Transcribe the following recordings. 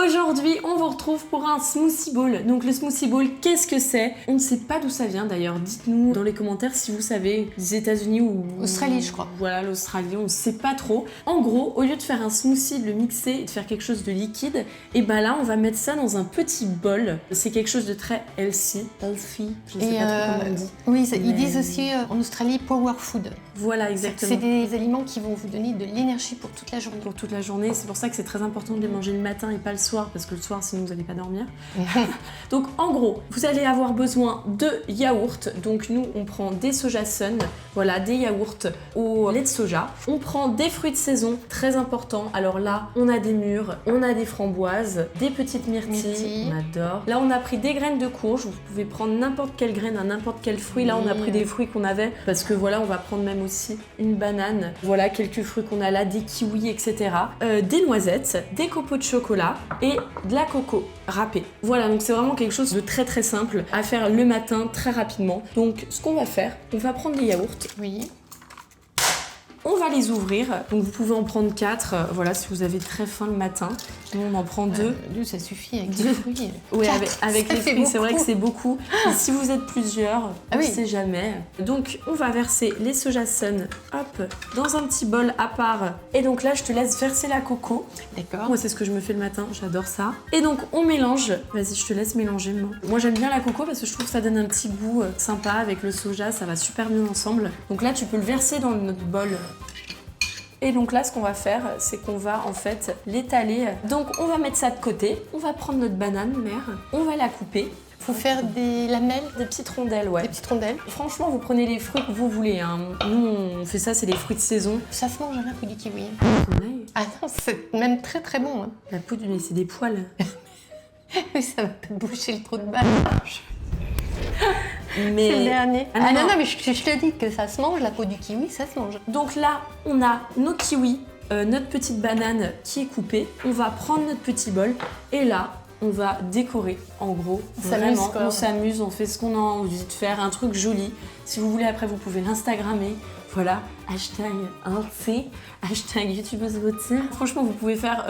Aujourd'hui, on vous retrouve pour un smoothie bowl. Donc le smoothie bowl, qu'est-ce que c'est? On ne sait pas d'où ça vient d'ailleurs. Dites-nous dans les commentaires si vous savez, des États-Unis ou Australie, je crois. Voilà, l'Australie, on ne sait pas trop. En gros, au lieu de faire un smoothie, de le mixer et de faire quelque chose de liquide, et ben là, on va mettre ça dans un petit bol. C'est quelque chose de très healthy, je sais pas trop comment on dit. Oui, ils disent aussi en Australie power food. Voilà, exactement. C'est des aliments qui vont vous donner de l'énergie pour toute la journée. Pour toute la journée, c'est pour ça que c'est très important de les manger le matin et pas le soir, parce que le soir, sinon vous n'allez pas dormir. Donc en gros, vous allez avoir besoin de yaourt. Donc nous, on prend des soja sun, voilà, des yaourts au lait de soja. On prend des fruits de saison, très important. Alors là, on a des mûres, on a des framboises, des petites myrtilles, on adore. Là, on a pris des graines de courge. Vous pouvez prendre n'importe quelle graine à n'importe quel fruit. Là, on a pris des fruits qu'on avait, parce que voilà, on va prendre même aussi une banane. Voilà, quelques fruits qu'on a là, des kiwis, etc. Des noisettes, des copeaux de chocolat et de la coco râpée. Voilà, donc c'est vraiment quelque chose de très très simple à faire le matin très rapidement. Donc ce qu'on va faire, on va prendre les yaourts. Oui. On va les ouvrir, donc vous pouvez en prendre 4, voilà, si vous avez très faim le matin. Nous, on en prend 2. 2, ça suffit avec des fruits. Oui, avec les fruits, c'est vrai que c'est beaucoup. Et si vous êtes plusieurs, on ne sait jamais. Donc, on va verser les soja sun, hop, dans un petit bol à part. Et donc là, je te laisse verser la coco. D'accord. Moi, c'est ce que je me fais le matin, j'adore ça. Et donc, on mélange. Vas-y, je te laisse mélanger. Moi, j'aime bien la coco parce que je trouve que ça donne un petit goût sympa avec le soja, ça va super bien ensemble. Donc là, tu peux le verser dans notre bol. Et donc là, ce qu'on va faire, c'est qu'on va en fait l'étaler. Donc on va mettre ça de côté. On va prendre notre banane mère. On va la couper. Faut faire des lamelles, des petites rondelles, ouais. Des petites rondelles. Franchement, vous prenez les fruits que vous voulez. Hein. Nous, on fait ça, c'est des fruits de saison. Ça se mange un peu du kiwi. Ah non, c'est même très très bon. Hein. La poudre, mais c'est des poils. Oui, ça va te boucher le trou de balle. Mais... C'est le dernier. Non, mais je te dis que ça se mange, la peau du kiwi, ça se mange. Donc là, on a nos kiwis, notre petite banane qui est coupée. On va prendre notre petit bol et là, on va décorer. En gros, vraiment, on s'amuse, on fait ce qu'on a envie de faire, un truc joli. Si vous voulez, après, vous pouvez l'Instagrammer. Voilà, hashtag hashtag youtubeuse beauté. Franchement, vous pouvez faire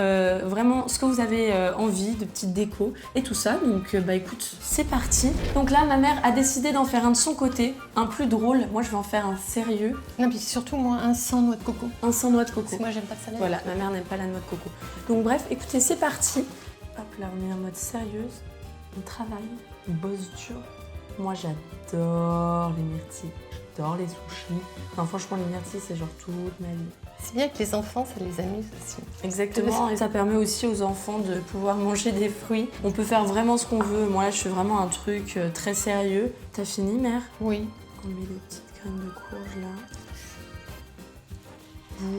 vraiment ce que vous avez envie, de petites décos et tout ça. Donc, bah écoute, c'est parti. Donc là, ma mère a décidé d'en faire un de son côté, un plus drôle. Moi, je vais en faire un sérieux. Non, puis surtout, moi, un sans noix de coco. Un sans noix de coco. Parce que moi, j'aime pas ça. Voilà, ma mère n'aime pas la noix de coco. Donc bref, écoutez, c'est parti. Hop, là, on est en mode sérieuse. On travaille, on bosse dur. Moi, j'adore les myrtilles. J'adore les sushis. Enfin, franchement, les myrtilles, c'est genre toute ma vie. C'est bien que les enfants, ça les amuse aussi. Exactement, et ça permet aussi aux enfants de pouvoir manger des fruits. On peut faire vraiment ce qu'on veut. Moi, là, je fais vraiment un truc très sérieux. T'as fini, mère? Oui. On met les petites graines de courge, là.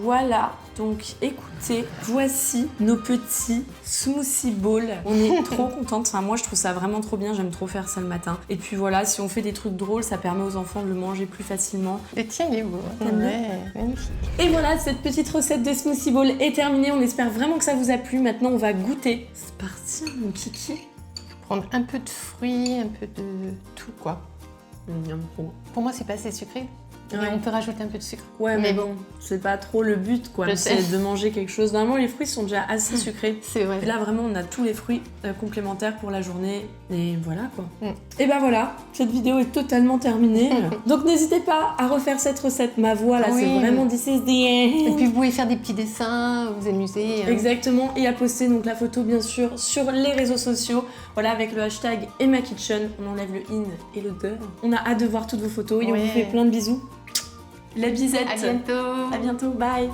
Voilà, donc écoutez, voici nos petits smoothie bowls. On est trop contente, enfin, moi je trouve ça vraiment trop bien, j'aime trop faire ça le matin. Et puis voilà, si on fait des trucs drôles, ça permet aux enfants de le manger plus facilement. Le tien il est beau, magnifique. Et voilà, cette petite recette de smoothie bowl est terminée, on espère vraiment que ça vous a plu. Maintenant on va goûter. C'est parti mon kiki. Prendre un peu de fruits, un peu de tout quoi. Pour moi c'est pas assez sucré. Ouais. On peut rajouter un peu de sucre. Ouais, mais bon, c'est pas trop le but, quoi. C'est de manger quelque chose. Normalement, les fruits sont déjà assez sucrés. C'est vrai. Et là, vraiment, on a tous les fruits complémentaires pour la journée. Et voilà, quoi. Et ben voilà, cette vidéo est totalement terminée. Donc, n'hésitez pas à refaire cette recette. Ma voix, là, c'est vraiment this is the end. Et puis, vous pouvez faire des petits dessins, vous amuser. Exactement. Et à poster donc la photo, bien sûr, sur les réseaux sociaux. Voilà, avec le hashtag EmmaKitchen. On enlève le in et le de. On a hâte de voir toutes vos photos et on vous fait plein de bisous. La bisette. À bientôt. À bientôt. Bye.